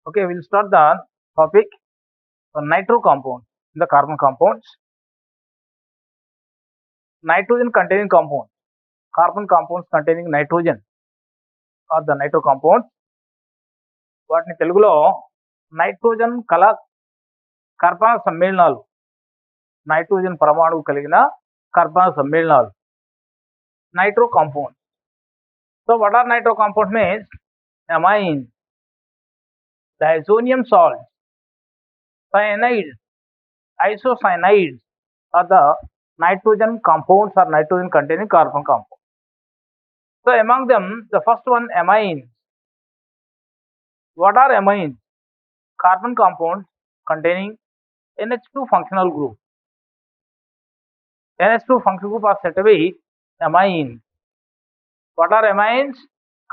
Okay, we'll start the topic on nitro compounds. The carbon compounds, nitrogen containing compounds, carbon compounds containing nitrogen or the nitro compounds. వాటిని తెలుగులో nitrogen కల కర్బన సమ్మేళనాలు, nitrogen పరమాణువు కలిగిన కర్బన సమ్మేళనాలు, nitro compound. So what are nitro compounds means? Amines, diazonium salts, cyanides, isocyanide are the nitrogen compounds or nitrogen containing carbon compounds. So among them, the first one, amines. What are amines? Carbon compounds containing NH2 functional group. NH2 functional group are said to be amines. What are amines?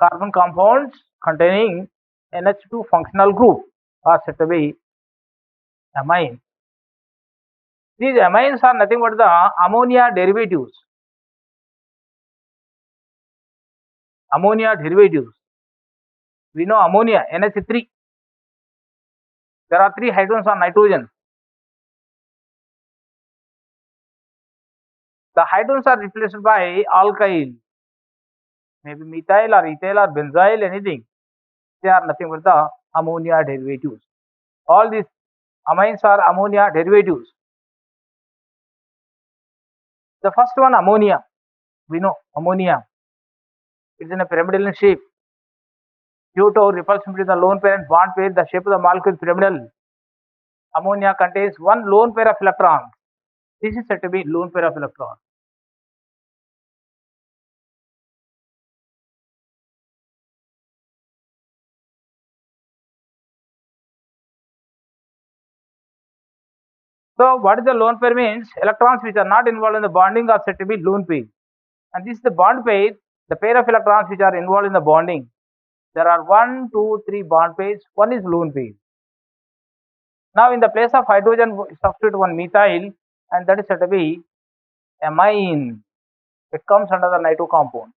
Carbon compounds containing NH2 functional group are said to be amines. These amines are nothing but the ammonia derivatives. Ammonia derivatives. We know ammonia, NH3. There are 3 hydrogens on nitrogen. The hydrogens are replaced by alkyl, maybe methyl or ethyl or benzyl, anything. They are nothing but the ammonia derivatives. All these amines are ammonia derivatives. The first one, ammonia. We know ammonia. It is in a pyramidal shape. Due to repulsion between the lone pair and bond pair, the shape of the molecule is pyramidal. Ammonia contains one lone pair of electrons. This is said to be lone pair of electrons. So what is the lone pair means? Electrons which are not involved in the bonding are said to be lone pair. And this is the bond pair, the pair of electrons which are involved in the bonding. There are 1, 2, 3 bond pairs, one is lone pair. Now in the place of hydrogen, substitute one methyl, and that is said to be amine. It comes under the nitro compound.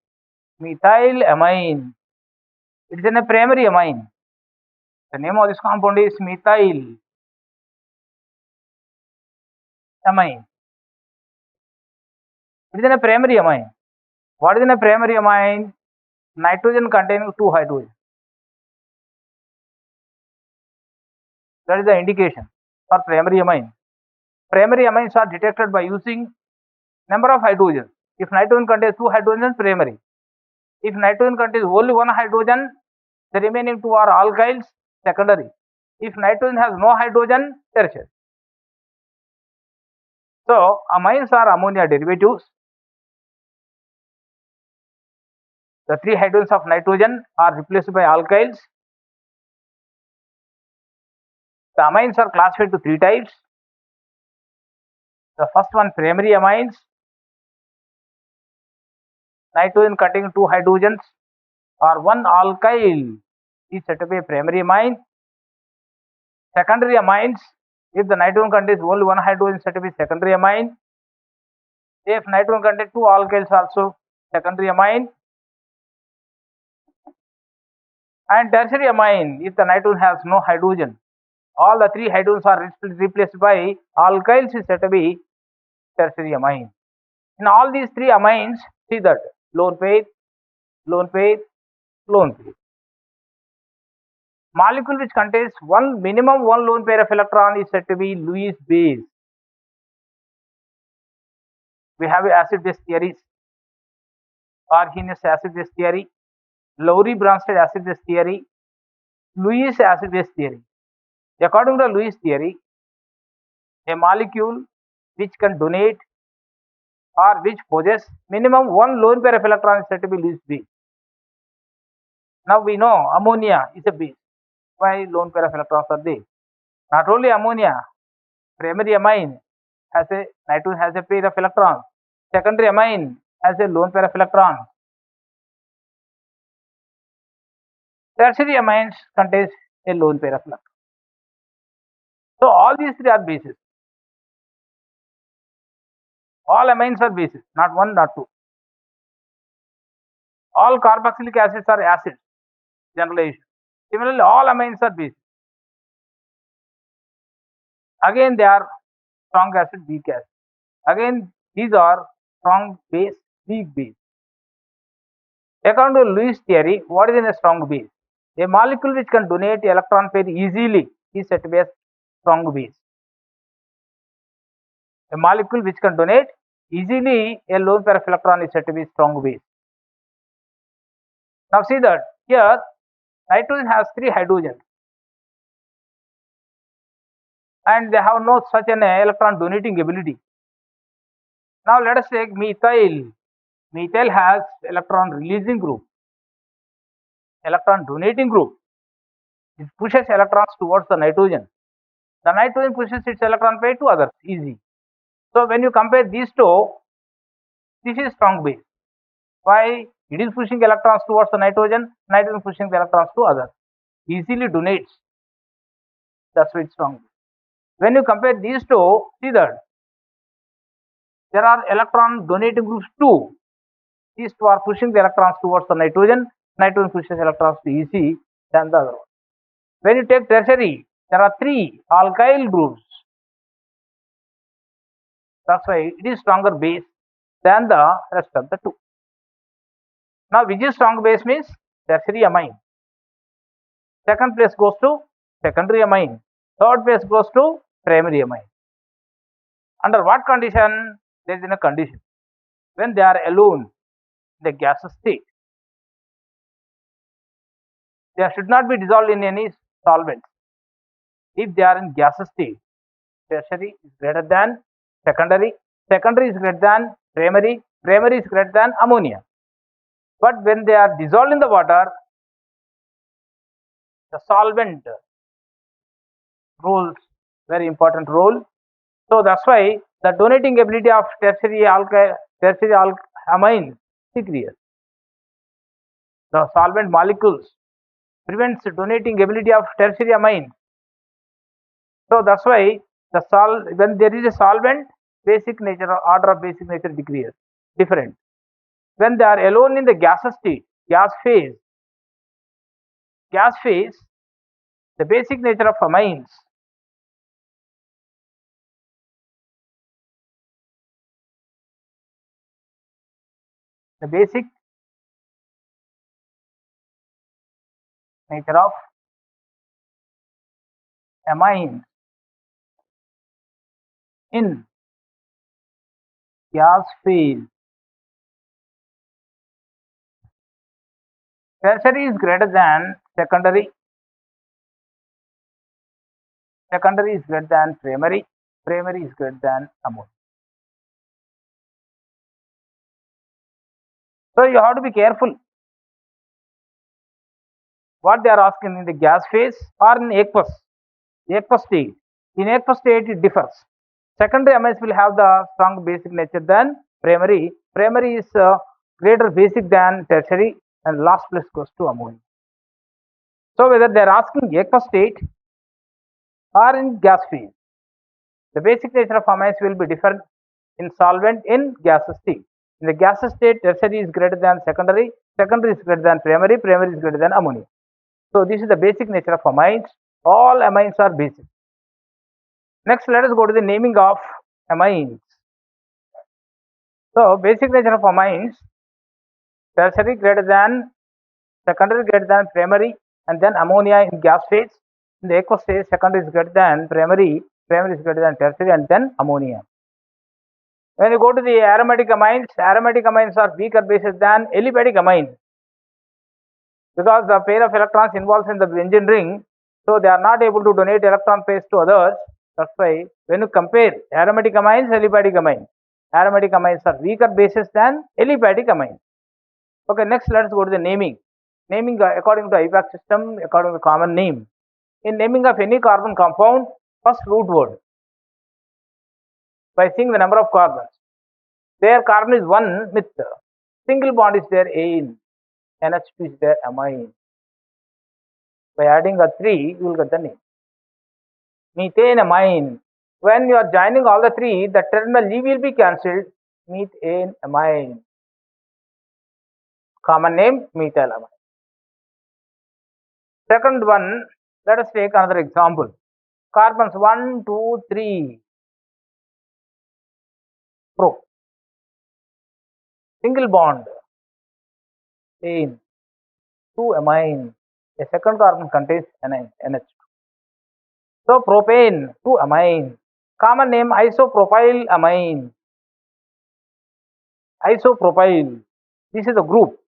Methyl amine. It is in a primary amine. The name of this compound is methyl amine. It is in a primary amine. What is in a primary amine? Nitrogen containing 2 hydrogen. That is the indication for primary amine. Primary amines are detected by using number of hydrogens. If nitrogen contains 2 hydrogens, primary. If nitrogen contains only 1 hydrogen, the remaining 2 are alkyls, secondary. If nitrogen has no hydrogen, tertiary. So amines are ammonia derivatives. The 3 hydrogens of nitrogen are replaced by alkyls. The amines are classified to 3 types. The first one, primary amines. Nitrogen containing 2 hydrogens or 1 alkyl is said to be a primary amine. Secondary amines, if the nitrogen contains only 1 hydrogen, said to be secondary amine. If nitrogen contains 2 alkyls, also secondary amine. And tertiary amine, if the nitrogen has no hydrogen, all the 3 hydrogens are replaced by alkyls, is said to be tertiary amine. In all these 3 amines, see that lone pair, lone pair, lone pair. Molecule which contains minimum one lone pair of electron is said to be Lewis base. We have acid base theories, Arrhenius acid base theory, Lowry Bronsted acid base theory, Lewis acid base theory. According to Lewis theory, a molecule which can donate or which possess minimum one lone pair of electron is said to be Lewis base. Now we know ammonia is a base. Why lone pair of electrons are there? Not only ammonia, primary amine has a nitrogen has a pair of electrons. Secondary amine has a lone pair of electrons. Tertiary amines contains a lone pair of electrons. So all these 3 are bases. All amines are bases, not 1, not 2. All carboxylic acids are acids, generalization. Similarly, all amines are bases. Again, they are strong acid, weak acid. Again, these are strong base, weak base. According to Lewis theory, what is in a strong base? A molecule which can donate electron pair easily is said to be a strong base. A molecule which can donate easily a lone pair of electron is said to be strong base. Now see that here nitrogen has 3 hydrogens and they have no such an electron donating ability. Now let us take methyl. Methyl has electron releasing group, electron donating group. It pushes electrons towards the nitrogen. The nitrogen pushes its electron pair to others, easy. So when you compare these two, this is strong base. Why? It is pushing electrons towards the nitrogen, nitrogen pushing the electrons to others. Easily donates. That's why it's strong. When you compare these two, see that there are electron donating groups too. These two are pushing the electrons towards the nitrogen, nitrogen pushes electrons to easy than the other one. When you take tertiary, there are 3 alkyl groups. That's why it is stronger base than the rest of the two. Now, which is strong base means tertiary amine. Second place goes to secondary amine. Third place goes to primary amine. Under what condition? There is in a condition when they are alone in the gaseous state. They should not be dissolved in any solvent. If they are in gaseous state, tertiary is greater than secondary, secondary is greater than primary, primary is greater than ammonia. But when they are dissolved in the water, the solvent rules very important role. So that's why the donating ability of tertiary amines decreases. The solvent molecules prevents donating ability of tertiary amines. So that's why when there is a solvent, basic nature or order of basic nature decreases. Different. When they are alone in the gaseous state, gas phase, the basic nature of amines the basic nature of amines in gas phase, tertiary is greater than secondary, secondary is greater than primary, primary is greater than ammonia. So you have to be careful what they are asking in the gas phase or in aqueous state. In aqueous state it differs. Secondary amines will have the strong basic nature than primary. Primary is greater basic than tertiary, and last place goes to ammonia. So whether they are asking aqueous state or in gas phase, the basic nature of amines will be different in solvent in gaseous state. In the gaseous state, tertiary is greater than secondary, secondary is greater than primary, primary is greater than ammonia. So this is the basic nature of amines. All amines are basic. Next, let us go to the naming of amines. So basic nature of amines: tertiary greater than secondary greater than primary, and then ammonia in gas phase. In the aqueous phase, secondary is greater than primary, primary is greater than tertiary, and then ammonia. When you go to the aromatic amines are weaker bases than aliphatic amines because the pair of electrons involved in the benzene ring, so they are not able to donate electron pairs to others. That's why when you compare aromatic amines, aliphatic amines are weaker bases than aliphatic amines. Okay, next let us go to the naming. Naming according to IUPAC system, according to common name. In naming of any carbon compound, first root word by seeing the number of carbons. There carbon is 1 with single bond is there in NH2 is there amine. By adding a 3, you will get the name. Methane amine. When you are joining all the 3, the terminal E will be cancelled. Methane amine. Common name methyl amine. Second one, let us take another example. Carbons 1, 2, 3. Pro. Single bond. In 2 amine. A second carbon contains NH. So propane 2 amine. Common name isopropyl amine. Isopropyl. This is the group.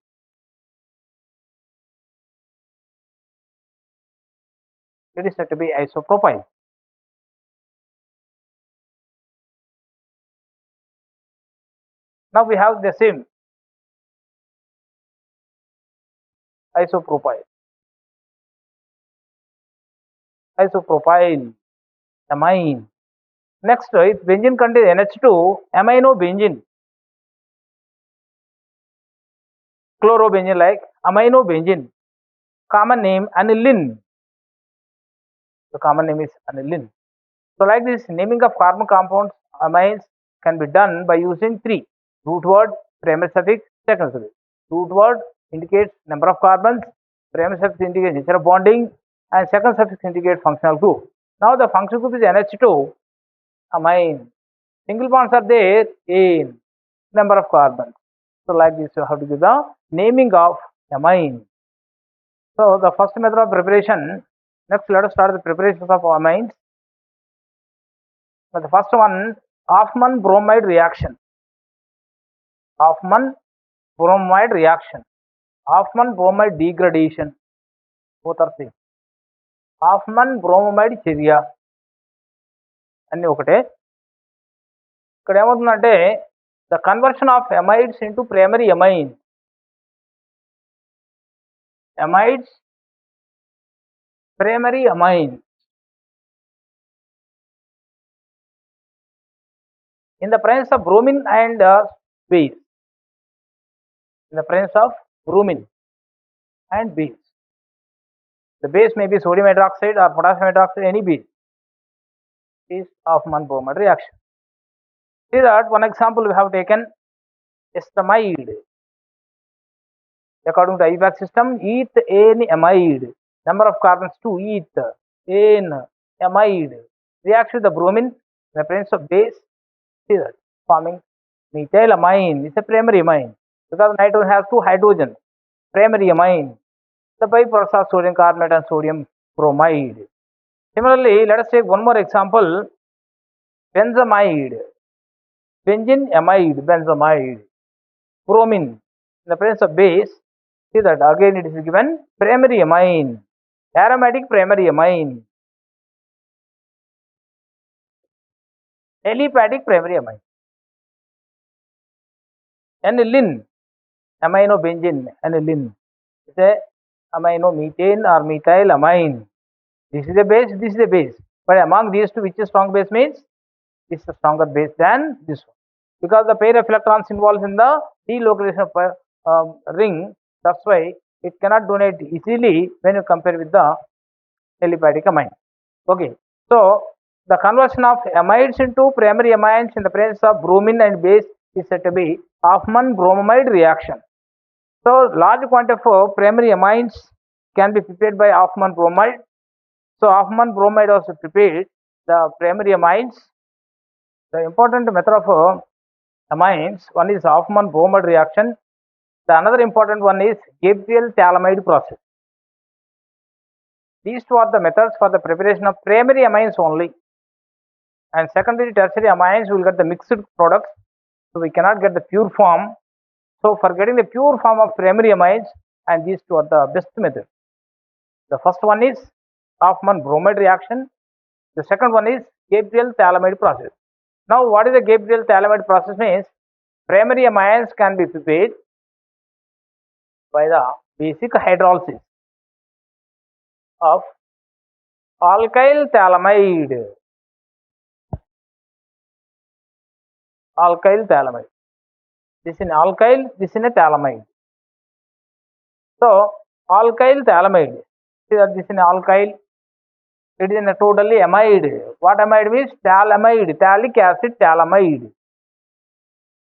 It is said to be isopropyl. Now we have the same isopropyl. Isopropyl amine. Next, its benzene contains NH2 aminobenzene. Chlorobenzene like aminobenzene. Common name aniline. The common name is aniline. So like this, naming of carbon compounds amines can be done by using 3: root word, primary suffix, second suffix. Root word indicates number of carbons, primary suffix indicates nature of bonding, and second suffix indicates functional group. Now the functional group is NH2 amine. Single bonds are there in number of carbons. So like this, you have to give the naming of amine. So the first method of preparation. Next, let us start the preparations of amines. But the first one, Hoffman bromide reaction. Hoffman bromide reaction. Hoffman bromide degradation. Both are same. Hoffman bromide చర్య అన్ని ఒకటే. ఇక్కడ ఏమవుతుందంటే the conversion of amides into primary amines. Amides, primary amines. In the presence of bromine and base. In the presence of bromine and base. The base may be sodium hydroxide or potassium hydroxide, any base is Hoffman bromide reaction. See that one example we have taken estamide. According to IUPAC system, ethane amide, number of carbons 2, ethane amide reacts with the bromine in the presence of base. See that forming methylamine. It's a primary amine because nitrogen has 2 hydrogens. Primary amine. The byproducts are sodium carbonate and sodium bromide. Similarly, let us take one more example. Benzamide. Benzene amide, benzamide. Bromine in the presence of base. See that again it is given primary amine. Aromatic primary amine. Aliphatic primary amine. Aniline. Aminobenzene. Aniline. It's a aminomethane or methyl amine. This is a base, this is a base. But among these two, which is strong base means this is a stronger base than this one. Because the pair of electrons involved in the delocalization of ring, that's why it cannot donate easily when you compare with the aliphatic amine. Okay, so the conversion of amides into primary amines in the presence of bromine and base is said to be Hoffman bromide reaction. So large quantity of primary amines can be prepared by Hoffman bromide. So Hoffman bromide was prepared the primary amines. The important method of amines, one is Hoffman bromide reaction. The another important one is Gabriel phthalimide process. These two are the methods for the preparation of primary amines only, and secondary tertiary amines will get the mixed products, so we cannot get the pure form. So for getting the pure form of primary amines, and these two are the best methods. The first one is Hoffman bromide reaction. The second one is Gabriel phthalimide process. Now what is the Gabriel phthalimide process means? Primary amines can be prepared by the basic hydrolysis of alkyl phthalimide. Alkyl phthalimide. This is an alkyl, this is a phthalimide. So alkyl phthalimide. See that this is an alkyl. It is in a totally amide. What amide means? Phthalimide, phthalic acid phthalimide.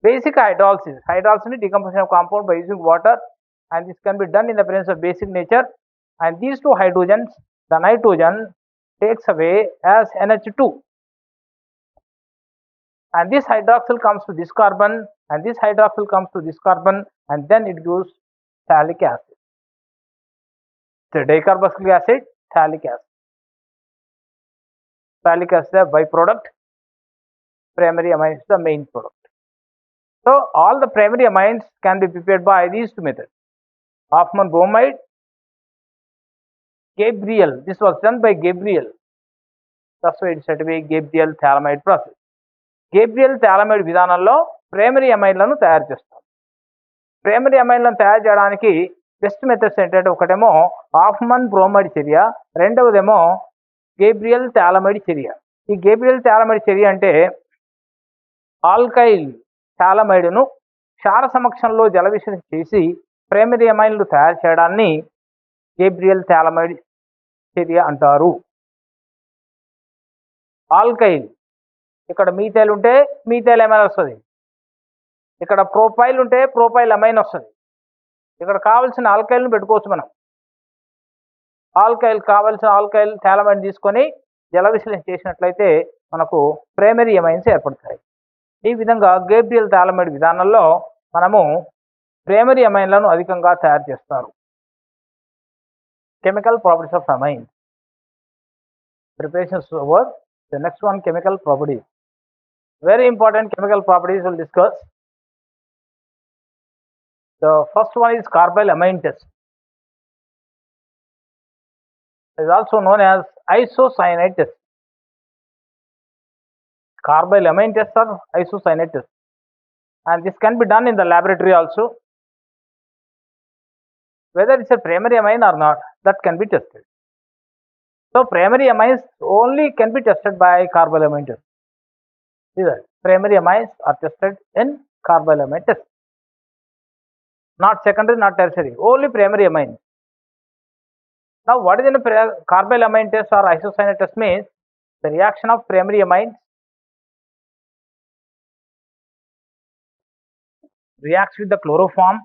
Basic hydrolysis. Hydrolysis is decomposition of compound by using water, and this can be done in the presence of basic nature. And these two hydrogens, the nitrogen takes away as NH2, and this hydroxyl comes to this carbon, and this hydroxyl comes to this carbon, and then it gives phthalic acid. So dicarboxylic acid, phthalic acid. Phthalic acid is a byproduct, primary amine is the main product. So all the primary amines can be prepared by these two methods. Hoffmann bromide, Gabriel. This was done by Gabriel. That's why it is said to be Gabriel phthalimide process. Gabriel phthalimide విధానంలో primary అమైన్లను తయారు చేస్తాం. Primary అమైన్లను తయారు చేయడానికి best methods ఏంటంటే ఒకటేమో Hoffman bromide చర్య, రెండవదేమో Gabriel థాలమైడ్ చర్య. ఈ గేబ్రియల్ థాలమైడ్ చర్య అంటే ఆల్కైల్ థాలమైడ్ను క్షార సమక్షంలో జల విశ్లేషణ చేసి ప్రైమరీ అమైన్లు తయారు చేయడాన్ని గేబ్రియల్ థాలమైడ్ చర్య అంటారు. ఆల్కైల్, ఇక్కడ మీథైల్ ఉంటే మీథైల్ అమైన్ వస్తుంది, ఇక్కడ ప్రోపైల్ ఉంటే ప్రోపైల్ అమైన్ వస్తుంది. ఇక్కడ కావాల్సిన ఆల్కైల్ని పెట్టుకోవచ్చు మనం. ఆల్కైల్ కావాల్సిన ఆల్కైల్ థాలమైడ్ తీసుకొని జల విశ్లేషణ చేసినట్లయితే మనకు ప్రైమరీ అమైన్స్ ఏర్పడతాయి. ఈ విధంగా గేబ్రియల్ థాలమైడ్ విధానంలో మనము ప్రైమరీ అమైన్లను అధికంగా తయారు చేస్తారు. Chemical properties of amine. Preparations over. The next one, chemical properties. Very important chemical properties we'll discuss. The first one is carbyl amine test. It is also known as isocyanide test. Carbyl amine test or isocyanide test, and this can be done in the laboratory also. Whether it's a primary amine or not, that can be tested. So primary amines only can be tested by carbyl amine test. These are primary amines are tested in carbyl amine test, not secondary, not tertiary, only primary amines. Now what is in a carbyl amine test or isocyanide test means the reaction of primary amines reacts with the chloroform,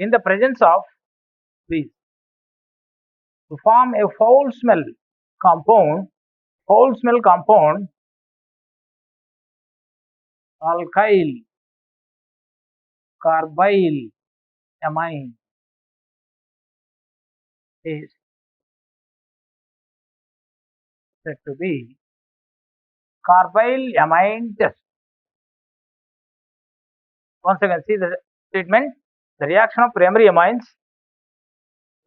in the presence of these to form a foul smell compound, alkyl carbyl amine is said to be carbyl amine test. Once again, see the treatment. The reaction of primary amines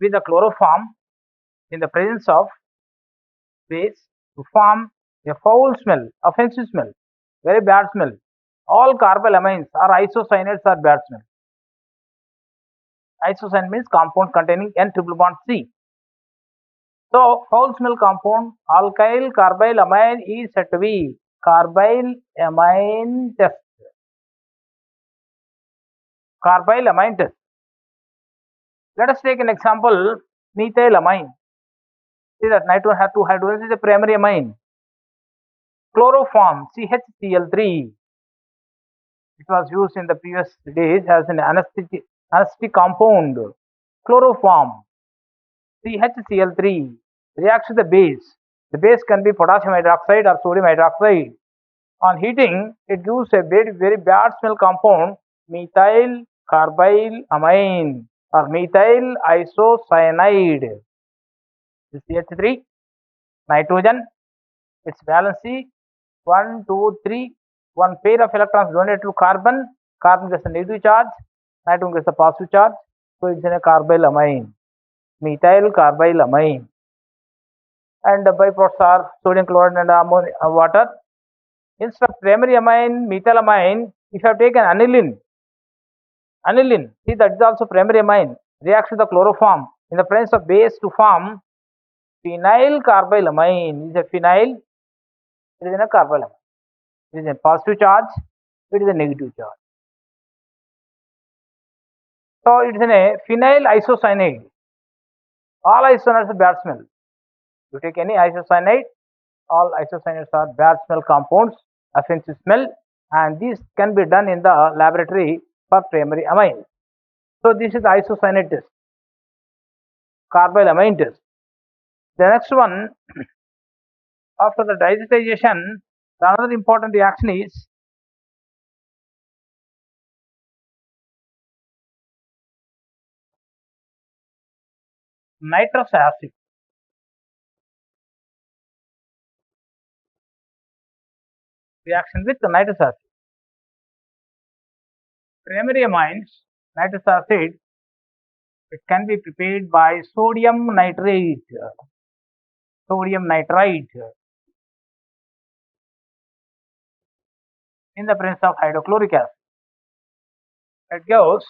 with the chloroform in the presence of base to form a foul smell, offensive smell, very bad smell. All carbyl amines are isocyanates are bad smell. Isocyanate means compound containing N triple bond C. So foul smell compound alkyl carbyl amine is said to be carbyl amine test. Carbyl amine test. Let us take an example, methyl amine. See that nitrogen has two hydrogens is a primary amine. Chloroform CHCl3. It was used in the previous days as an anesthetic compound. Chloroform CHCl3 reacts with the base. The base can be potassium hydroxide or sodium hydroxide. On heating, it gives a very bad smell compound, methyl carbyl amine or methyl isocyanide. This CH3, nitrogen, its valency 1, 2, 3, one pair of electrons donated to carbon, carbon gets a negative charge, nitrogen gets a positive charge, so it's in a carbyl amine, methyl carbyl amine. And the byproducts are sodium chloride and ammonia, water. Instead of primary amine, methyl amine, if you have taken aniline, see that is also primary amine, reacts with the chloroform in the presence of base to form phenyl carbyl amine. Is a phenyl, it is in a carbyl amine. It is a positive charge, it is a negative charge. So it is in a phenyl isocyanide. All isocyanates are bad smell. You take any isocyanide, all isocyanates are bad smell compounds, offensive smell, and these can be done in the laboratory for primary amine. So this is the isocyanate test, carbyl amine test. The next one, after the diazotization, the another important reaction is nitrous acid. Reaction with the nitrous acid. Primary amines, nitrous acid, it can be prepared by sodium nitrite in the presence of hydrochloric acid. It gives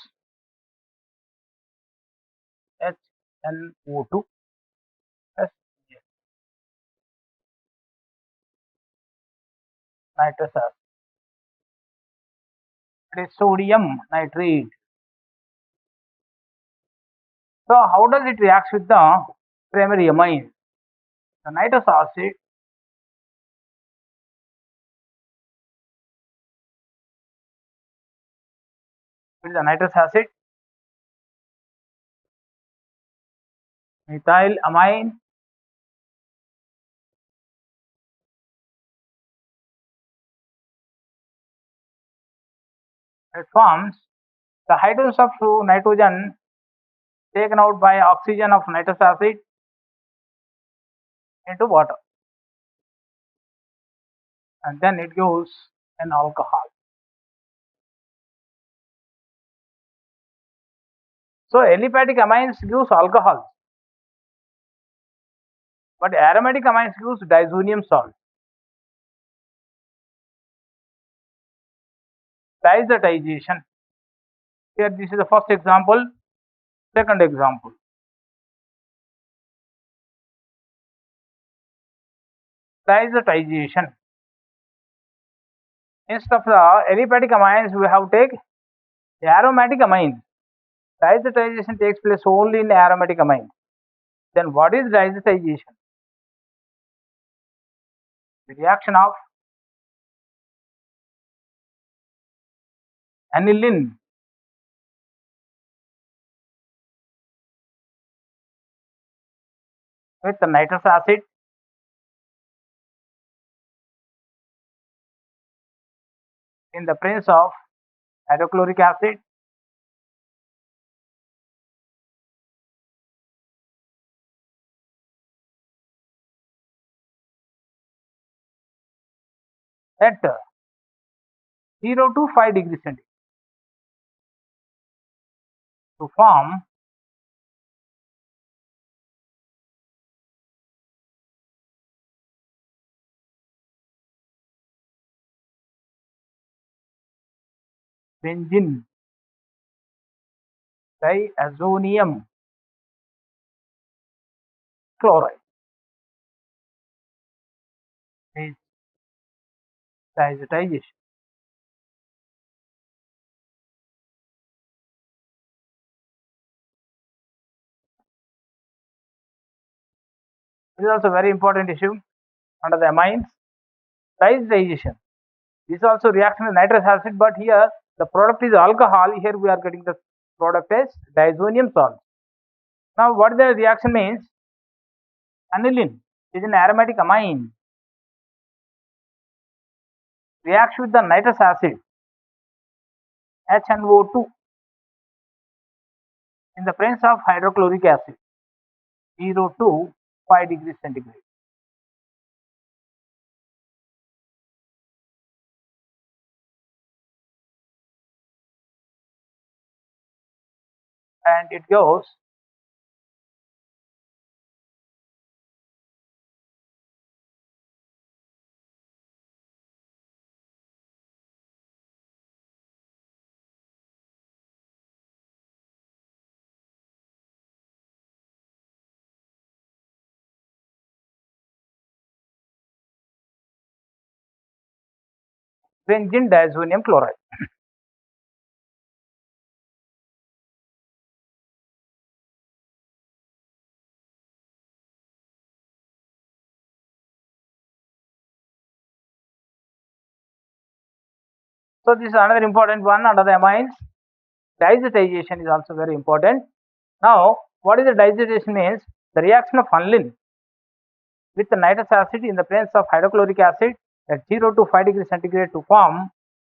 HNO2 as nitrous acid. It is sodium nitrate. So how does it react with the primary amine? The nitrous acid with the nitrous acid, methyl amine, it forms the hydrogens of nitrogen taken out by oxygen of nitrous acid into water, and then it gives an alcohol. So aliphatic amines gives alcohol, but aromatic amines gives diazonium salt. Diazotization. Here this is the first example. Second example. Diazotization. Instead of the aliphatic amines, we have take aromatic amines. Diazotization takes place only in aromatic amines. Then what is diazotization? The reaction of aniline with the nitrous acid in the presence of hydrochloric acid at 0 to 5 degrees centigrade to form benzene diazonium chloride is diazotization. This is also a very important issue under the amines. Diazotization. This also reacts with nitrous acid, but here the product is alcohol. Here we are getting the product as diazonium salt. Now what the reaction means? Aniline is an aromatic amine. Reacts with the nitrous acid HNO2 in the presence of hydrochloric acid 0 to 5 degrees centigrade. And it goes benzene diazonium chloride. So this is another important one under the amines. Diazotization is also very important. Now, what is the diazotization means? The reaction of aniline with the nitrous acid in the presence of hydrochloric acid at 0 to 5 degrees centigrade to form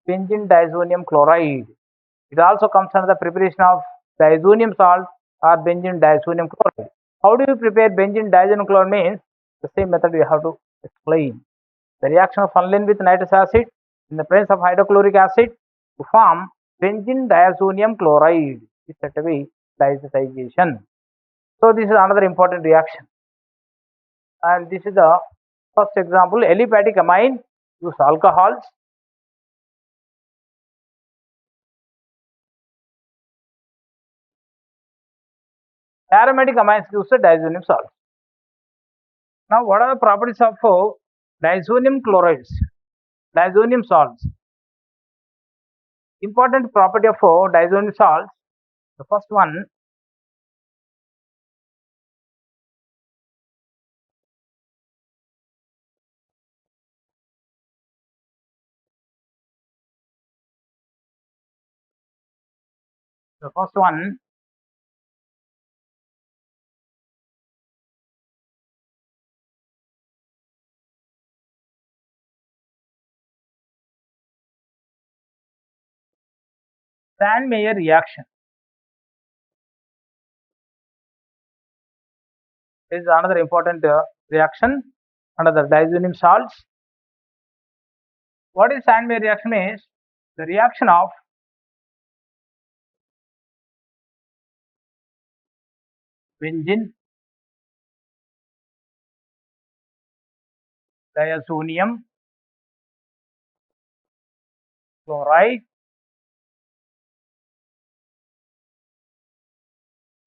benzene diazonium chloride. It also comes under the preparation of diazonium salt or benzene diazonium chloride. How do you prepare benzene diazonium chloride means? The same method we have to explain. The reaction of aniline with nitrous acid in the presence of hydrochloric acid to form benzene diazonium chloride is said to be diazotization. So this is another important reaction, and this is the first example. Aliphatic amine use alcohols. Aromatic amines use the diazonium salt. Now, what are the properties of diazonium chlorides, diazonium salts? Important property of diazonium salts. The first one, the first one Sand-Meyer reaction. This is another important reaction under the diazonium salts. What is Sand-Meyer reaction is? The reaction of benzene diazonium chloride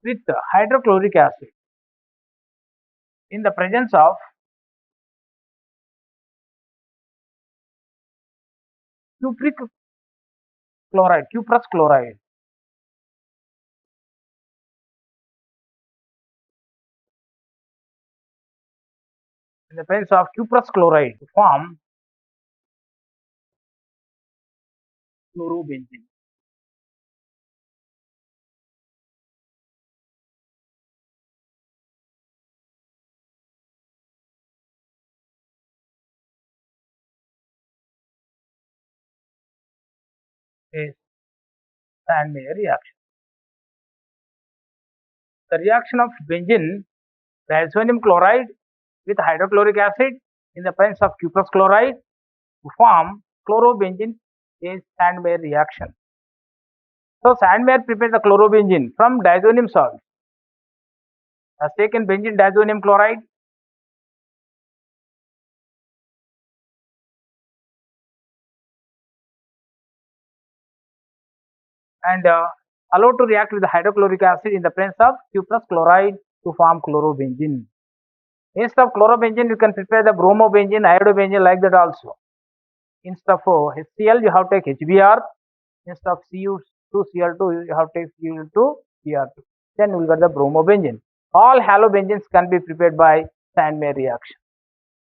with hydrochloric acid in the presence of cupric chloride, cuprous chloride. In the presence of cuprous chloride to form chlorobenzene. Is Sand-Meyer reaction. The reaction of benzene diazonium chloride with hydrochloric acid in the presence of cuprous chloride to form chlorobenzene is Sand-Meyer reaction. So Sand-Meyer prepared the chlorobenzene from diazonium salt. Has taken benzene diazonium chloride and allowed to react with the hydrochloric acid in the presence of cuprous chloride to form chlorobenzene. Instead of chlorobenzene, you can prepare the bromobenzene, iodobenzene like that also. Instead of HCl, you have to take HBr. Instead of Cu2Cl2, you have to take Cl2Br2. Then you will get the bromobenzene. All halobenzenes can be prepared by Sand-Meyer reaction.